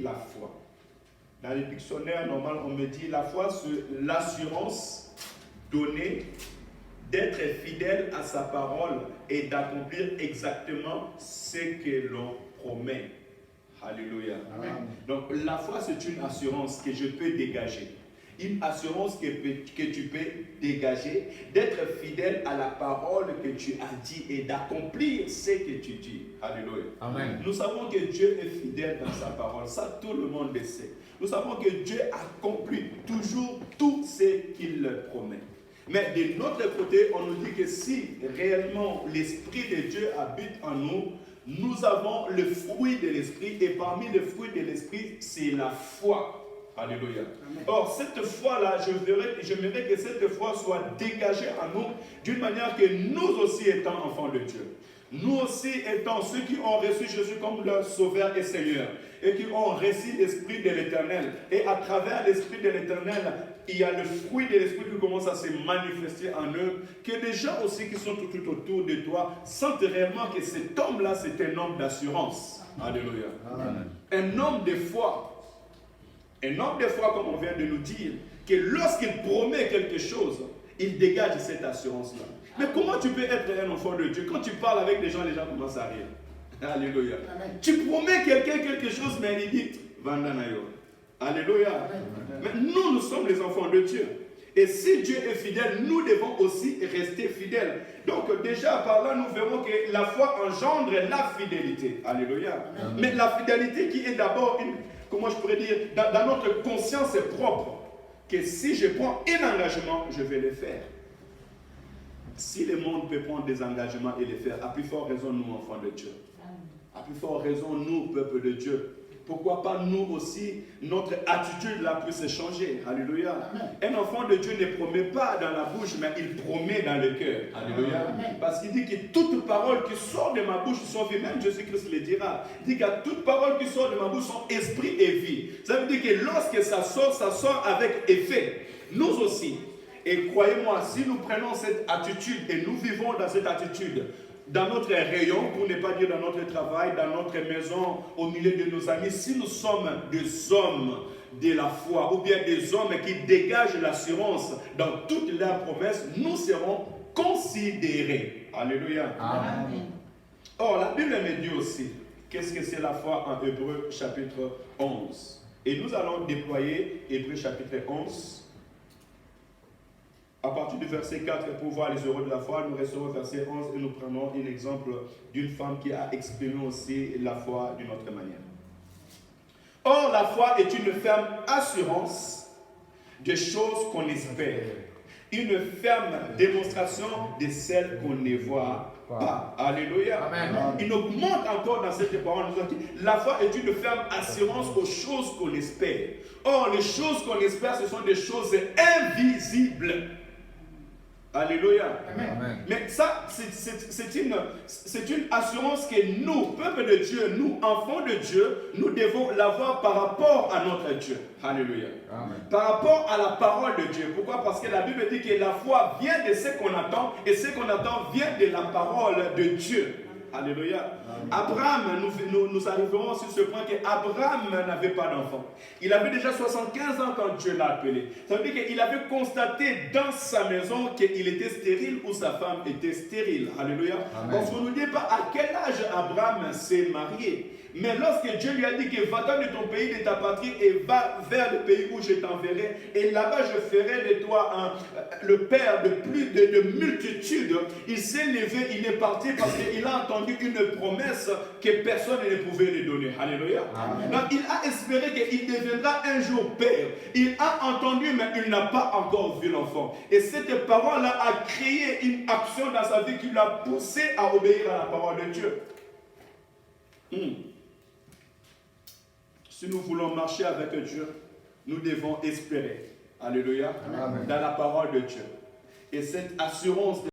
la foi? Dans les dictionnaires, normalement, on me dit la foi, c'est l'assurance donnée d'être fidèle à sa parole et d'accomplir exactement ce que l'on promet. Alléluia. Amen. Donc la foi, c'est une assurance que je peux dégager. Une assurance que tu peux dégager, d'être fidèle à la parole que tu as dit et d'accomplir ce que tu dis. Alléluia. Amen. Nous savons que Dieu est fidèle dans sa parole. Ça, tout le monde le sait. Nous savons que Dieu accomplit toujours tout ce qu'il promet. Mais de notre côté, on nous dit que si réellement l'Esprit de Dieu habite en nous, nous avons le fruit de l'Esprit, et parmi les fruits de l'Esprit, c'est la foi. Alléluia. Amen. Or, cette foi-là, j'aimerais que cette foi soit dégagée en nous d'une manière que nous aussi étant enfants de Dieu, nous aussi étant ceux qui ont reçu Jésus comme leur Sauveur et Seigneur, et qui ont reçu l'Esprit de l'Éternel, et à travers l'Esprit de l'Éternel, il y a le fruit de l'Esprit qui commence à se manifester en eux, que les gens aussi qui sont tout autour de toi sentent réellement que cet homme-là, c'est un homme d'assurance. Alléluia. Amen. Un homme de foi. Un homme de foi, comme on vient de nous dire, que lorsqu'il promet quelque chose, il dégage cette assurance-là. Mais comment tu peux être un enfant de Dieu? Quand tu parles avec les gens commencent à rire. Alléluia. Amen. Tu promets quelqu'un quelque chose, mais il dit, Vandanayo. Alléluia. Amen. Mais nous sommes les enfants de Dieu. Et si Dieu est fidèle, nous devons aussi rester fidèles. Donc déjà par là, nous verrons que la foi engendre la fidélité. Alléluia. Amen. Mais la fidélité qui est d'abord une... Comment je pourrais dire, dans notre conscience propre, que si je prends un engagement, je vais le faire. Si le monde peut prendre des engagements et les faire, à plus forte raison, nous, enfants de Dieu. À plus forte raison, nous, peuple de Dieu. Pourquoi pas nous aussi, notre attitude là peut se changer. Alléluia. Amen. Un enfant de Dieu ne promet pas dans la bouche, mais il promet dans le cœur. Alléluia. Amen. Parce qu'il dit que toute parole qui sort de ma bouche sont vie. Même Jésus-Christ le dira. Il dit que toute parole qui sort de ma bouche sont esprit et vie. Ça veut dire que lorsque ça sort avec effet. Nous aussi. Et croyez-moi, si nous prenons cette attitude et nous vivons dans cette attitude, dans notre rayon, pour ne pas dire dans notre travail, dans notre maison, au milieu de nos amis, si nous sommes des hommes de la foi, ou bien des hommes qui dégagent l'assurance dans toutes leurs promesses, nous serons considérés. Alléluia. Amen. Or, la Bible me dit aussi, qu'est-ce que c'est la foi en Hébreux chapitre 11. Et nous allons déployer Hébreux chapitre 11. À partir du verset 4, pour voir les heureux de la foi, nous restons au verset 11 et nous prenons un exemple d'une femme qui a exprimé aussi la foi d'une autre manière. Or, la foi est une ferme assurance des choses qu'on espère, une ferme démonstration de celles qu'on ne voit pas. Alléluia. Amen. Il augmente encore dans cette parole. La foi est une ferme assurance aux choses qu'on espère. Or, les choses qu'on espère, ce sont des choses invisibles. Alléluia. Amen. Mais ça, c'est une assurance que nous, peuple de Dieu, nous, enfants de Dieu, nous devons l'avoir par rapport à notre Dieu. Alléluia. Amen. Par rapport à la parole de Dieu. Pourquoi? Parce que la Bible dit que la foi vient de ce qu'on attend, et ce qu'on attend vient de la parole de Dieu. Alléluia. Abraham, nous arriverons sur ce point qu'Abraham n'avait pas d'enfant. Il avait déjà 75 ans quand Dieu l'a appelé. Ça veut dire qu'il avait constaté dans sa maison qu'il était stérile ou sa femme était stérile. Alléluia. Parce qu'on ne nous dit pas à quel âge Abraham s'est marié. Mais lorsque Dieu lui a dit que va-t'en de ton pays, de ta patrie, et va vers le pays où je t'enverrai, et là-bas je ferai de toi le père de plus de multitudes, il s'est levé, il est parti parce qu'il a entendu une promesse que personne ne pouvait lui donner. Alléluia. Amen. Donc il a espéré qu'il deviendra un jour père. Il a entendu, mais il n'a pas encore vu l'enfant. Et cette parole-là a créé une action dans sa vie qui l'a poussé à obéir à la parole de Dieu. Si nous voulons marcher avec Dieu, nous devons espérer. Alléluia. Amen. Dans la parole de Dieu. Et cette assurance